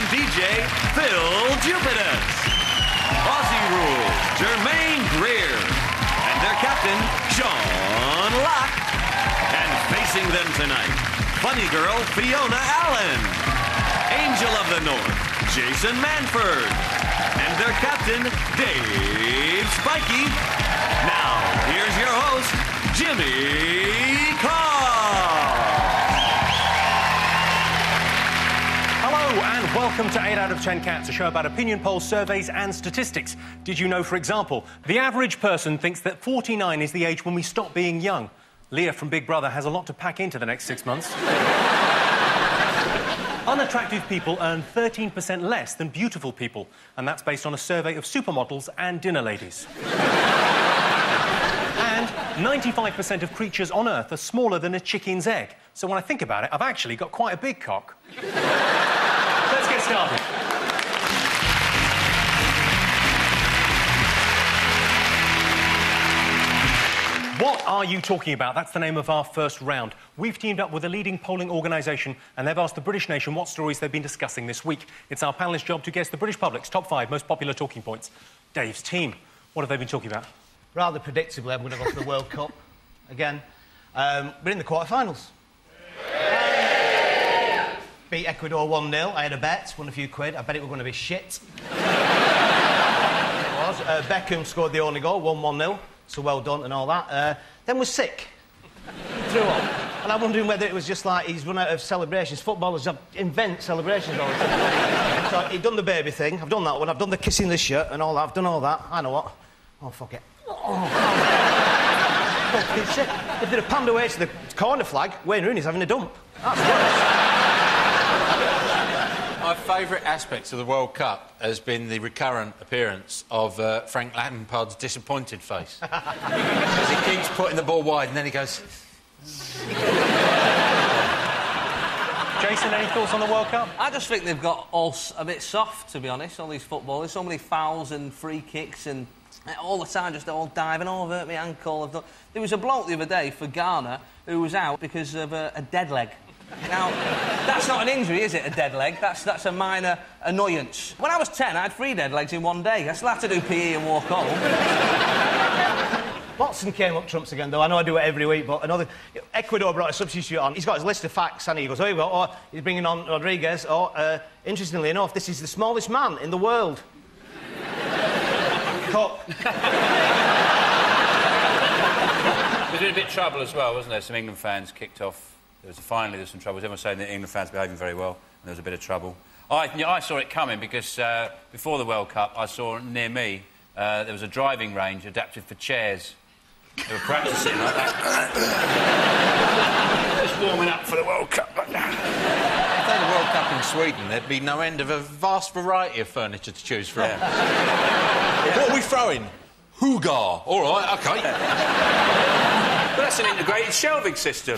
DJ Phil Jupitus. Aussie Rules, Jermaine Greer. And their captain, Sean Locke. And facing them tonight, funny girl Fiona Allen. Angel of the North, Jason Manford. And their captain, Dave Spikey. Now, here's your host, Jimmy Carr. Hello and welcome to 8 out of 10 Cats, a show about opinion polls, surveys and statistics. Did you know, for example, the average person thinks that 49 is the age when we stop being young? Leah from Big Brother has a lot to pack into the next 6 months. Unattractive people earn 13% less than beautiful people, and that's based on a survey of supermodels and dinner ladies. And 95% of creatures on Earth are smaller than a chicken's egg. So when I think about it, I've actually got quite a big cock. Let's get started. What are you talking about? That's the name of our first round. We've teamed up with a leading polling organisation and they've asked the British nation what stories they've been discussing this week. It's our panellists' job to guess the British public's top 5 most popular talking points. Dave's team, what have they been talking about? Rather predictably, I'm going to go for the World Cup again. We're in the quarter-finals. Beat Ecuador 1-0. I had a bet, won a few quid. I bet it was going to be shit. It was. Beckham scored the only goal, won 1-0. So well done and all that. Then was sick. Threw up. And I'm wondering whether it was just like he's run out of celebrations. Footballers invent celebrations all the time. So he'd done the baby thing. I've done that one. I've done the kissing the shirt and all that. I've done all that. I know what. Oh, fuck it. Oh. If they'd have panned away to the corner flag, Wayne Rooney's having a dump. That's worse. My favourite aspect of the World Cup has been the recurrent appearance of Frank Lampard's disappointed face. Because he keeps putting the ball wide and then he goes... Jason, any thoughts on the World Cup? I just think they've got all a bit soft, to be honest, all these footballers. So many fouls and free kicks and all the time just all diving over at my ankle. There was a bloke the other day for Ghana who was out because of a dead leg. Now, that's not an injury, is it, a dead leg? That's a minor annoyance. When I was 10, I had 3 dead legs in one day. I still had to do PE and walk home. Watson came up trumps again, though. I know I do it every week, but another... Ecuador brought a substitute on. He's got his list of facts, and he goes, oh, here we go. Oh, he's bringing on Rodriguez. Oh, interestingly enough, this is the smallest man in the world. Cut. There's been a bit of trouble as well, wasn't there? Some England fans kicked off. Finally, there was some trouble. Everyone's saying that England fans behaving very well, and there was a bit of trouble. I saw it coming because before the World Cup, I saw near me there was a driving range adapted for chairs. They were practising like that. Just warming up for the World Cup. If they had the World Cup in Sweden, there'd be no end of a vast variety of furniture to choose from. Yeah. What are we throwing? Hoogar. All right, OK. But that's an integrated shelving system.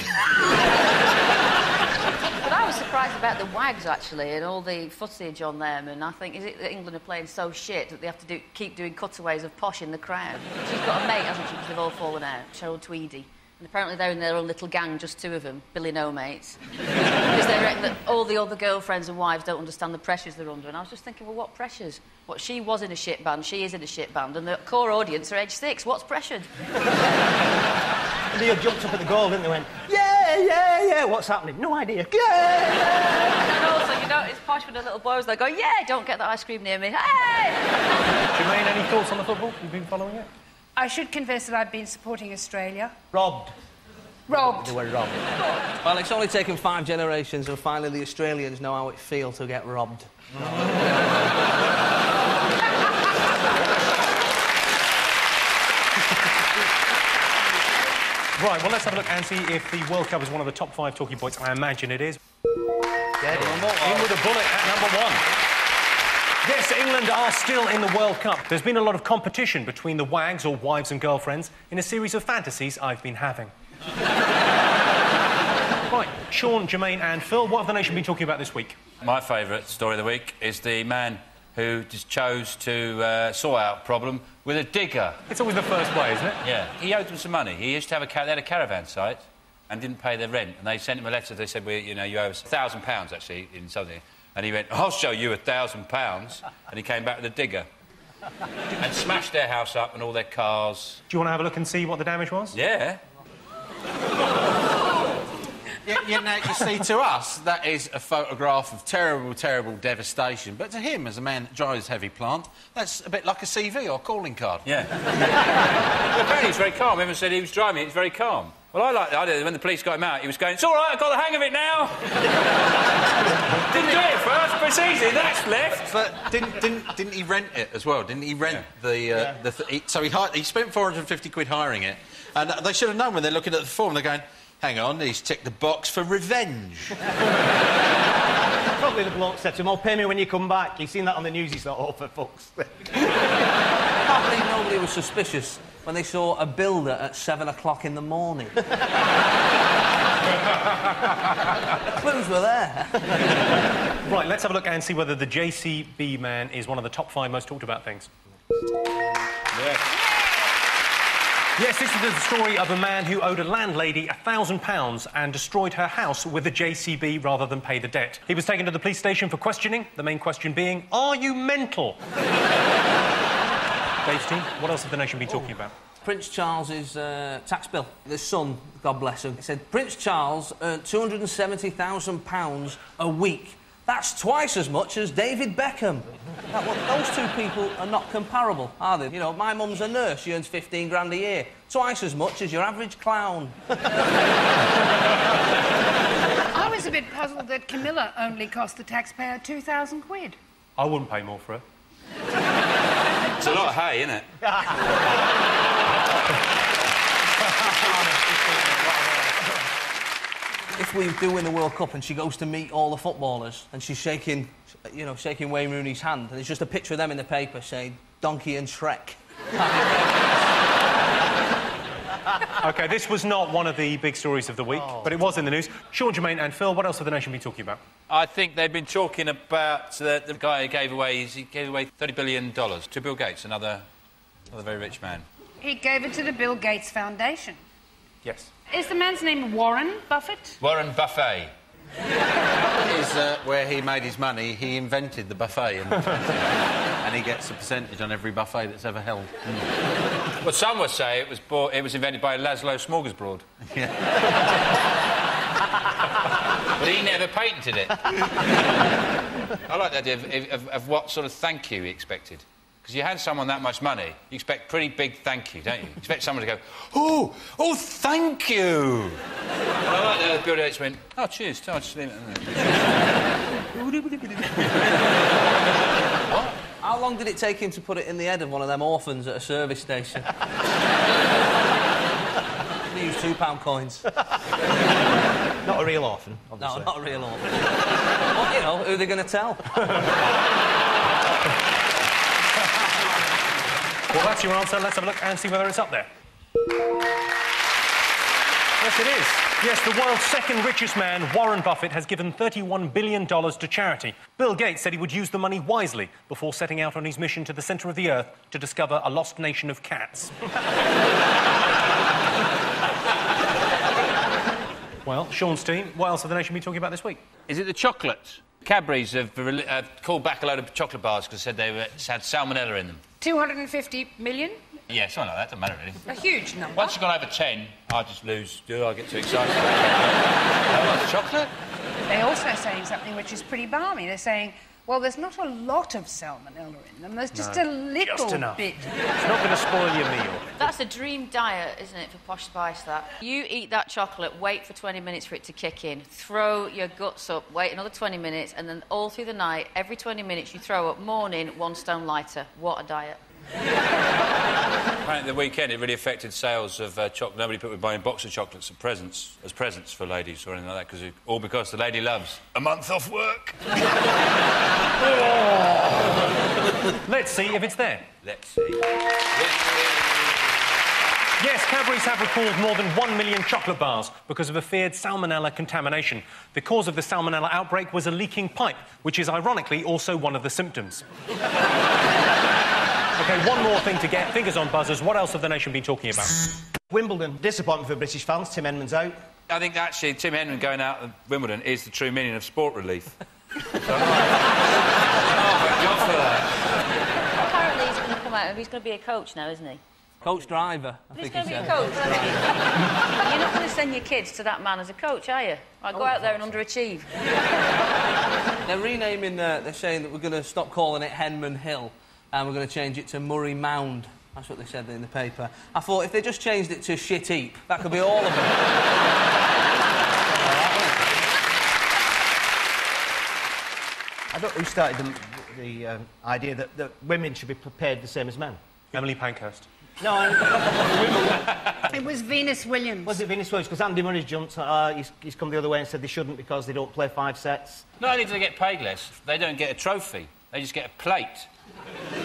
But I was surprised about the Wags, actually, and all the footage on them, and I think, is it that England are playing so shit that they have to keep doing cutaways of Posh in the crowd? She's got a mate, hasn't she, because they've all fallen out, Cheryl Tweedy. And apparently they're in their own little gang, just 2 of them, Billy No-Mates. Because they reckon that all the other girlfriends and wives don't understand the pressures they're under. And I was just thinking, well, what pressures? What, she was in a shit band, she is in a shit band, and the core audience are age 6. What's pressured? And they jumped up at the goal, didn't they? Went, yeah, yeah, yeah. What's happening? No idea. Yeah. And also, you know, it's Posh with the little boys. They go, yeah, don't get that ice cream near me. Hey! Jermaine, any thoughts on the football? You've been following it? I should confess that I've been supporting Australia. Robbed. Robbed. They were robbed. Well, it's only taken 5 generations and finally the Australians know how it feels to get robbed. Right, well, let's have a look and see if the World Cup is one of the top 5 talking points. I imagine it is. Yeah, in with a bullet at number 1. Yes, England are still in the World Cup. There's been a lot of competition between the Wags, or wives and girlfriends, in a series of fantasies I've been having. Right, Sean, Jermaine and Phil, what have the nation been talking about this week? My favourite story of the week is the man who just chose to sort out a problem with a digger. It's always the first way, isn't it? Yeah. He owed them some money. He used to have they had a caravan site and didn't pay their rent. And they sent him a letter. They said, well, you know, you owe us £1,000, actually, in something. And he went, I'll show you £1,000. And he came back with a digger. And smashed their house up and all their cars. Do you want to have a look and see what the damage was? Yeah. You see, to us, that is a photograph of terrible, terrible devastation. But to him, as a man that drives heavy plant, that's a bit like a CV or calling card. Yeah. But apparently he's very calm. Everyone said he was driving, he was very calm. Well, I liked it. When the police got him out, he was going, it's all right, I've got the hang of it now. Didn't do it first, but it's easy, that's left. But didn't he rent it as well? Didn't he rent so he spent 450 quid hiring it, and they should have known when they're looking at the form, they're going, hang on, he's ticked the box for revenge. Probably the bloke said to him, oh, pay me when you come back. You've seen that on the news, he's not all for fucks. I can't believe nobody was suspicious when they saw a builder at 7 o'clock in the morning. The clues were there. Right, let's have a look and see whether the JCB man is one of the top 5 most talked about things. Yes, this is the story of a man who owed a landlady £1,000 and destroyed her house with a JCB rather than pay the debt. He was taken to the police station for questioning, the main question being, are you mental? Dave's team, what else have the nation been talking about? Prince Charles's tax bill. The son, God bless him, said Prince Charles earned £270,000 a week. That's twice as much as David Beckham. Those two people are not comparable, are they? You know, my mum's a nurse, she earns 15 grand a year. Twice as much as your average clown. I was a bit puzzled that Camilla only cost the taxpayer 2,000 quid. I wouldn't pay more for her. It's a lot of hay, isn't it? If we do win the World Cup and she goes to meet all the footballers and she's shaking Wayne Rooney's hand and it's just a picture of them in the paper saying Donkey and Shrek. OK, this was not one of the big stories of the week, but it was in the news. Sean, Jermaine and Phil, what else have the nation been talking about? I think they've been talking about the guy who gave away $30 billion to Bill Gates, another very rich man. He gave it to the Bill Gates Foundation. Yes. Is the man's name Warren Buffett? Warren Buffet. Is where he made his money, he invented the buffet, and he gets a percentage on every buffet that's ever held. Well, some would say it was invented by Laszlo Smorgasbord. Yeah. But he never patented it. I like the idea of what sort of thank you he expected. Because you hand someone that much money, you expect pretty big thank you, don't you? You expect someone to go, oh, thank you! And I like that Bill Gates went, oh, cheers, I'll just leave it there. What? How long did it take him to put it in the head of one of them orphans at a service station? They use £2 coins. Not a real orphan, obviously. No, not a real orphan. Well, you know, who are they going to tell? Well, that's your answer. Let's have a look and see whether it's up there. Yes, it is. Yes, the world's second richest man, Warren Buffett, has given $31 billion to charity. Bill Gates said he would use the money wisely before setting out on his mission to the centre of the Earth to discover a lost nation of cats. Well, Sean's team, what else have the nation been talking about this week? Is it the chocolates? Cadbury's have called back a load of chocolate bars because they said they had salmonella in them. 250 million? Yeah, something like that. Doesn't matter, really. A huge number. Once you've gone over 10, I just lose. I get too excited. I like chocolate. They're also saying something which is pretty balmy. They're saying, well, there's not a lot of salmonella in them. There's just a little just enough. bit. It's not going to spoil your meal. That's a dream diet, isn't it, for Posh Spice, that? You eat that chocolate, wait for 20 minutes for it to kick in, throw your guts up, wait another 20 minutes, and then all through the night, every 20 minutes you throw up, morning, 1 stone lighter. What a diet. Apparently at the weekend it really affected sales of chocolate. Nobody would buy a box of chocolates as presents for ladies or anything like that, all because the lady loves a month off work. Let's see if it's there. Let's see. Yes, Cadbury's have recalled more than 1 million chocolate bars because of a feared salmonella contamination. The cause of the salmonella outbreak was a leaking pipe, which is ironically also one of the symptoms. OK, one more thing to get. Fingers on buzzers. What else have the nation been talking about? Wimbledon. Disappointment for British fans. Tim Henman's out. I think, actually, Tim Henman going out of Wimbledon is the true meaning of sport relief. Apparently he's going to come out. He's going to be a coach now, isn't he? Coach driver, I He's think going he to be a said. coach, isn't he? You're not going to send your kids to that man as a coach, are you? Right, go out there and underachieve. They're renaming, they're saying that we're going to stop calling it Henman Hill and we're going to change it to Murray Mound. That's what they said in the paper. I thought if they just changed it to Shit Heap, that could be all of them. I don't know who started the idea that women should be prepared the same as men. Emily Pankhurst. No, It was Venus Williams. was it Venus Williams? Because Andy Murray's jumped. He's come the other way and said they shouldn't because they don't play 5 sets. Not only do they get paid less, they don't get a trophy. They just get a plate.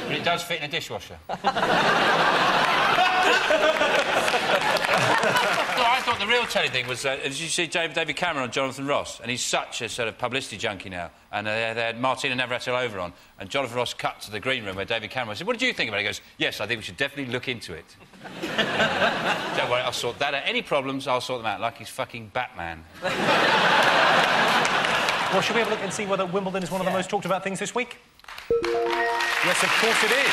But it does fit in a dishwasher. No, I thought the real telly thing was... did you see David Cameron on Jonathan Ross? And he's such a sort of publicity junkie now. And they had Martina Navratilova on. And Jonathan Ross cut to the green room where David Cameron said, "What did you think about it?" He goes, "Yes, I think we should definitely look into it." Don't worry, I'll sort that out. Any problems, I'll sort them out, like he's fucking Batman. Well, shall we have a look and see whether Wimbledon is one of the most talked about things this week? Yes, of course it is.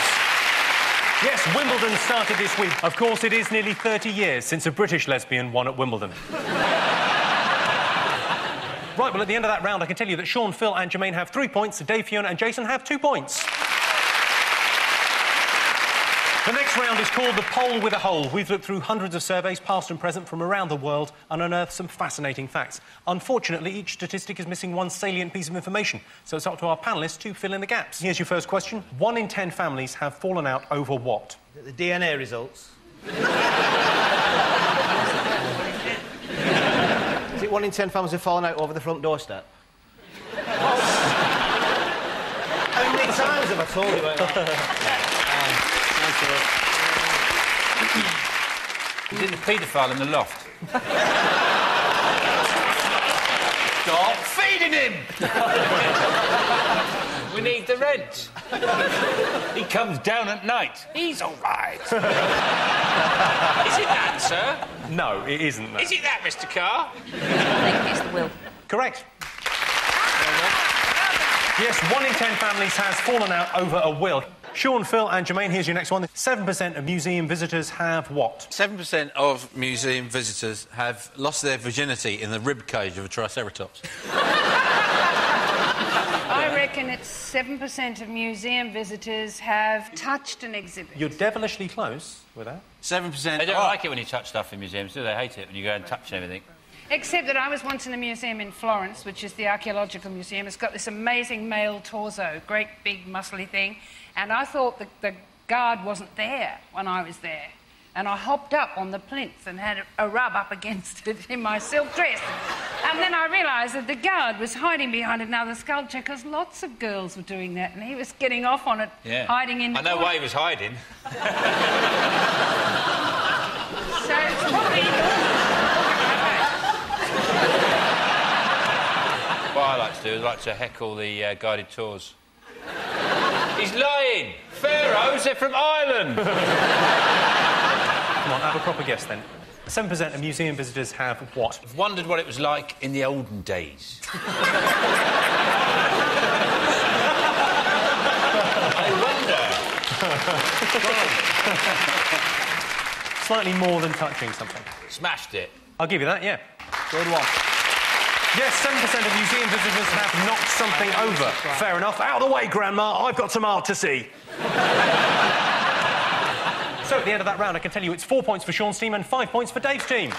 Yes, Wimbledon started this week. Of course, it is nearly 30 years since a British lesbian won at Wimbledon. Right, well, at the end of that round, I can tell you that Sean, Phil and Jermaine have 3 points, Dave, Fiona and Jason have 2 points. The next round is called the Poll with a Hole. We've looked through hundreds of surveys, past and present, from around the world and unearthed some fascinating facts. Unfortunately, each statistic is missing one salient piece of information, so it's up to our panellists to fill in the gaps. Here's your first question. 1 in 10 families have fallen out over what? The DNA results. Is it 1 in 10 families have fallen out over the front doorstep? How many times have I told you about that? He's in the paedophile in the loft. Stop feeding him! We need the rent. He comes down at night. He's all right. Is it that, sir? No, it isn't that. Is it that, Mr. Carr? I think it's the will. Correct. Yes, 1 in 10 families has fallen out over a will. Sean, Phil and Jermaine, here's your next one. 7% of museum visitors have what? 7% of museum visitors have lost their virginity in the rib cage of a triceratops. I reckon it's 7% of museum visitors have touched an exhibit. You're devilishly close with that. 7%... They don't like it when you touch stuff in museums, do they? They hate it when you go and touch everything. Except that I was once in a museum in Florence, which is the archaeological museum. It's got this amazing male torso, great big muscly thing, and I thought the guard wasn't there when I was there. And I hopped up on the plinth and had a rub up against it in my silk dress. And then I realised that the guard was hiding behind another sculpture because lots of girls were doing that, and he was getting off on it, hiding in the I know why he was hiding. So it's probably... What I like to do is I like to heckle the guided tours. He's lying! Pharaohs, they're from Ireland! Come on, have a proper guess then. 7% of museum visitors have what? I've wondered what it was like in the olden days. I wonder. Slightly more than touching something. Smashed it. I'll give you that, yeah. Good one. Yes, 7% of museum visitors have knocked something over. Fair enough. Out of the way, Grandma. I've got some art to see. So, at the end of that round, I can tell you it's 4 points for Sean's team and 5 points for Dave's team.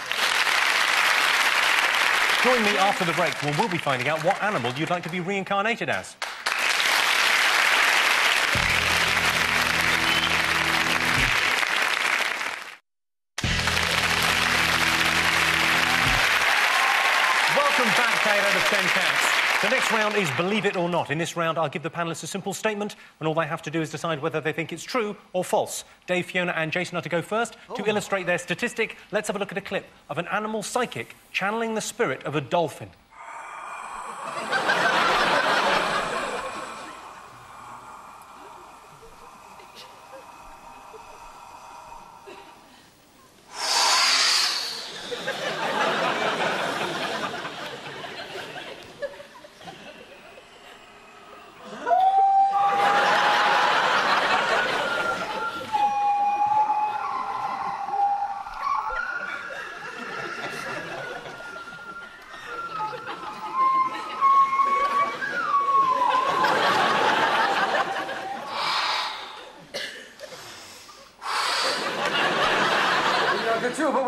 Join me after the break when we'll be finding out what animal you'd like to be reincarnated as. Welcome back, 8 out of 10 Cats. The next round is Believe It or Not. In this round, I'll give the panellists a simple statement, and all they have to do is decide whether they think it's true or false. Dave, Fiona and Jason are to go first. To illustrate their statistic, let's have a look at a clip of an animal psychic channeling the spirit of a dolphin.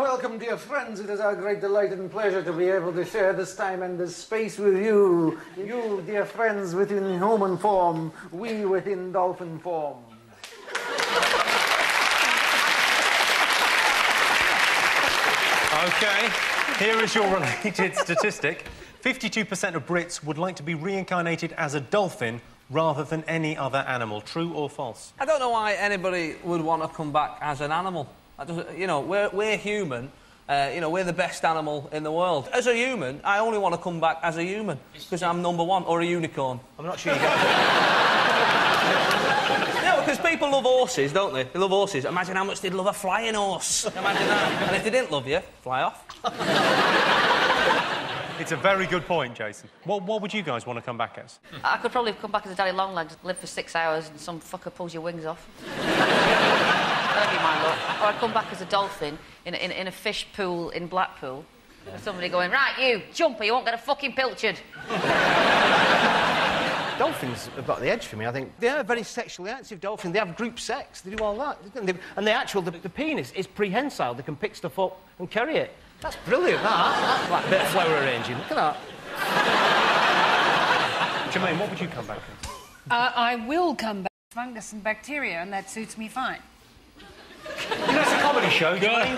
welcome, dear friends. It is our great delight and pleasure to be able to share this time and this space with you. You, dear friends, within human form, we within dolphin form. OK, here is your related statistic. 52% of Brits would like to be reincarnated as a dolphin rather than any other animal. True or false? I don't know why anybody would want to come back as an animal. You know, we're human. You know, we're the best animal in the world. As a human, I only want to come back as a human because I'm number one, or a unicorn. I'm not sure you get No, because people love horses, don't they? They love horses. Imagine how much they'd love a flying horse. Imagine that. And if they didn't love you, fly off. It's a very good point, Jason. What would you guys want to come back as? I could probably come back as a daddy longlegs, live for 6 hours and some fucker pulls your wings off. That'd be my luck. Or I'd come back as a dolphin in a fish pool in Blackpool. With somebody going, right, you, jumper, you won't get a fucking pilchard. Dolphins have got the edge for me, I think. They are very sexually active dolphins. They have group sex. They do all that. And the penis is prehensile. They can pick stuff up and carry it. That's brilliant, that. That's like a bit of flower arranging. Look at that. Jermaine, what would you come back as? I will come back as fungus and bacteria, and that suits me fine. You know, it's a comedy show, Jermaine.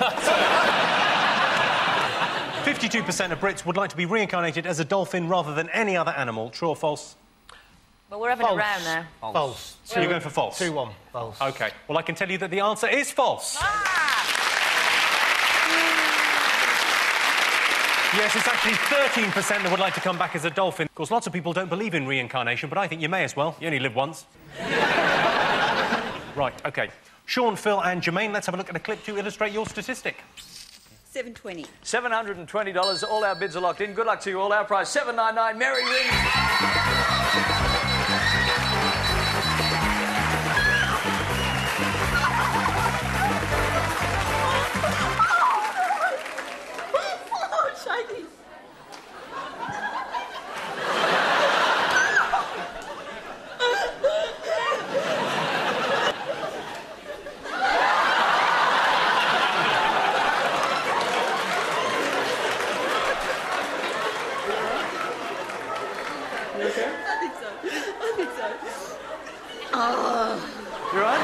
52% of Brits would like to be reincarnated as a dolphin rather than any other animal. True or false? But we're having a round now. False. So you're going for false? 2-1. False. OK. Well, I can tell you that the answer is false. Yes, it's actually 13% that would like to come back as a dolphin. Of course, lots of people don't believe in reincarnation, but I think you may as well. You only live once. Right, OK. Sean, Phil and Jermaine, let's have a look at a clip to illustrate your statistic. $720. $720. All our bids are locked in. Good luck to you all. Our prize, $799. Merry Ring. You're on?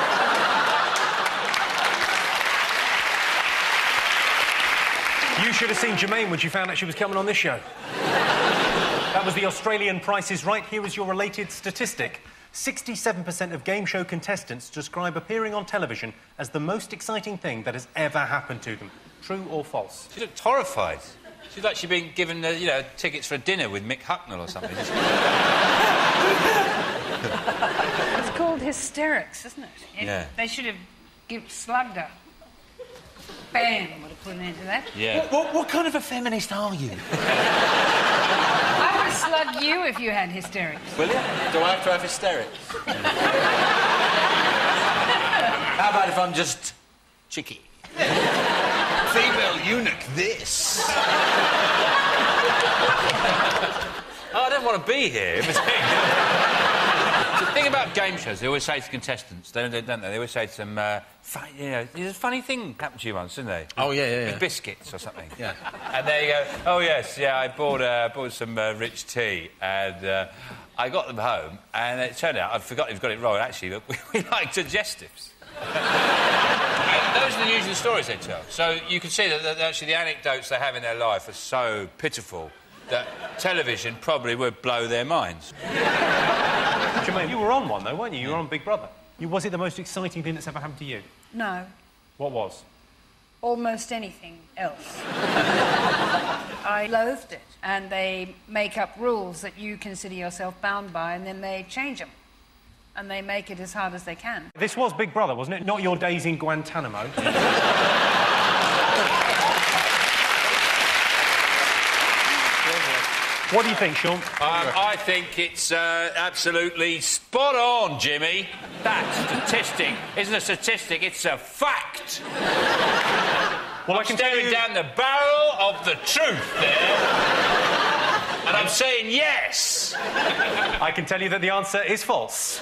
You should have seen Jermaine when she found out she was coming on this show. That was the Australian Price is Right. Here is your related statistic. 67% of game show contestants describe appearing on television as the most exciting thing that has ever happened to them. True or false? She looked horrified. She's like she'd been given, you know, tickets for a dinner with Mick Hucknall or something. It's called hysterics, isn't it? Yeah. They should have slugged her. Bam! Would have put an end to that. Yeah. What kind of a feminist are you? I would slug you if you had hysterics. Will you? Do I have to have hysterics? How about if I'm just cheeky? Female eunuch, this. Oh, I don't want to be here. The thing about game shows, they always say to contestants, don't they? They always say to them, you know, there's a funny thing happened to you once, didn't they? Oh, yeah. With biscuits or something. Yeah. And there you go, oh, yes, yeah, I bought some rich tea, and I got them home, and it turned out, I forgot you've got it wrong, actually, but we like digestives. And those are the usual stories they tell. So you can see that actually the anecdotes they have in their life are so pitiful that television probably would blow their minds. Jermaine, you were on one, though, weren't you? You were on Big Brother. Was it the most exciting thing that's ever happened to you? No. What was? Almost anything else. I loathed it. And they make up rules that you consider yourself bound by, and then they change them. And they make it as hard as they can. This was Big Brother, wasn't it? Not your days in Guantanamo. What do you think, Sean? I think it's absolutely spot on, Jimmy. That statistic isn't a statistic, it's a fact. Well, I'm staring down the barrel of the truth there. And I'm saying yes. I can tell you that the answer is false.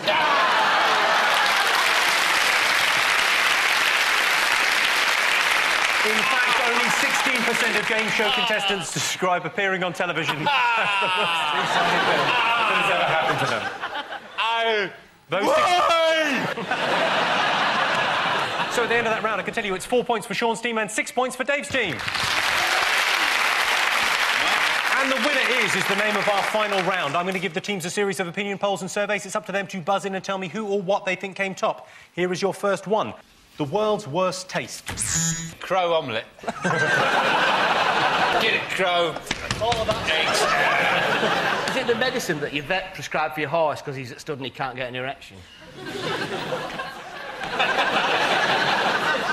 In fact, only 1% of game show contestants describe appearing on television as the most exciting thing that has ever happened to them. So at the end of that round, I can tell you it's 4 points for Sean's team and 6 points for Dave's team. And the winner is the name of our final round. I'm going to give the teams a series of opinion polls and surveys. It's up to them to buzz in and tell me who or what they think came top. Here is your first one. The world's worst taste. Crow omelette. Get it, crow. All of that. Is it the medicine that your vet prescribed for your horse because he's stood and he can't get an erection?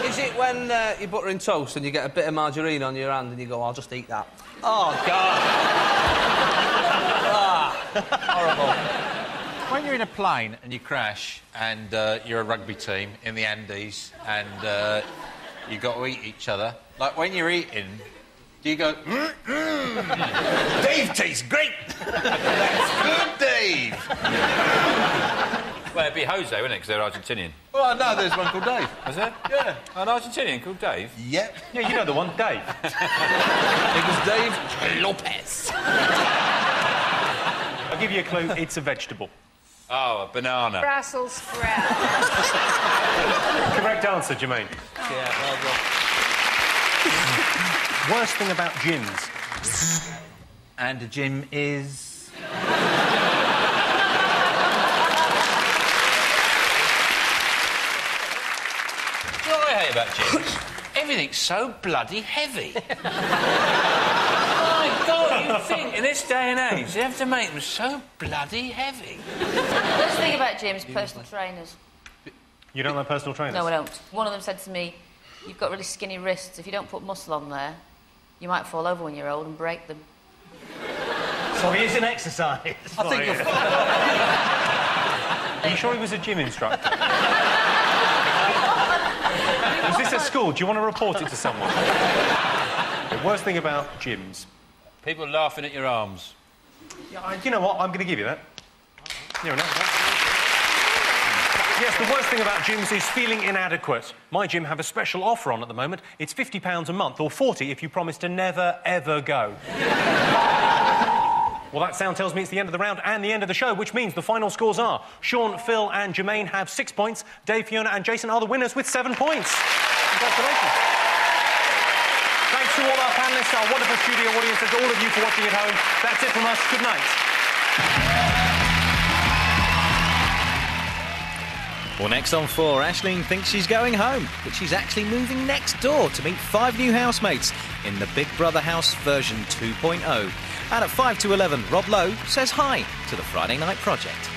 Is it when you're buttering toast and you get a bit of margarine on your hand and you go, I'll just eat that? Oh, God. Horrible. When you're in a plane and you crash and you're a rugby team in the Andes and you've got to eat each other, like when you're eating, do you go, Dave tastes great! That's good, Dave! Well, it'd be Jose, wouldn't it, because they're Argentinian? Well, no, there's one called Dave. Is there? Yeah. An Argentinian called Dave? Yep. Yeah, you know the one, Dave. It was Dave Lopez. I'll give you a clue. It's a vegetable. Oh, a banana. Brussels sprout. Correct answer, Jermaine. Yeah, well done. Worst thing about gyms. And a gym is... You know what I hate about gyms? Everything's so bloody heavy. My God, you think in this day and age you have to make them so bloody heavy? Worst thing about gyms, personal trainers. You don't like personal trainers? No, I don't. One of them said to me, you've got really skinny wrists. If you don't put muscle on there, you might fall over when you're old and break them. So he is an exercise. I think you're... Are you sure he was a gym instructor? Was this at school? Do you want to report it to someone? The worst thing about gyms. People laughing at your arms. Yeah, you know what? I'm going to give you that. You're enough. Yes, the worst thing about gyms is feeling inadequate. My gym have a special offer on at the moment. It's £50 a month, or £40 if you promise to never, ever go. Well, that sound tells me it's the end of the round and the end of the show, which means the final scores are Sean, Phil and Jermaine have 6 points. Dave, Fiona and Jason are the winners with 7 points. Congratulations. Thanks to all our panellists, our wonderful studio audience, and to all of you for watching at home. That's it from us. Good night. Well, next on 4, Aisling thinks she's going home, but she's actually moving next door to meet 5 new housemates in the Big Brother house version 2.0. And at 5 to 11, Rob Lowe says hi to the Friday Night Project.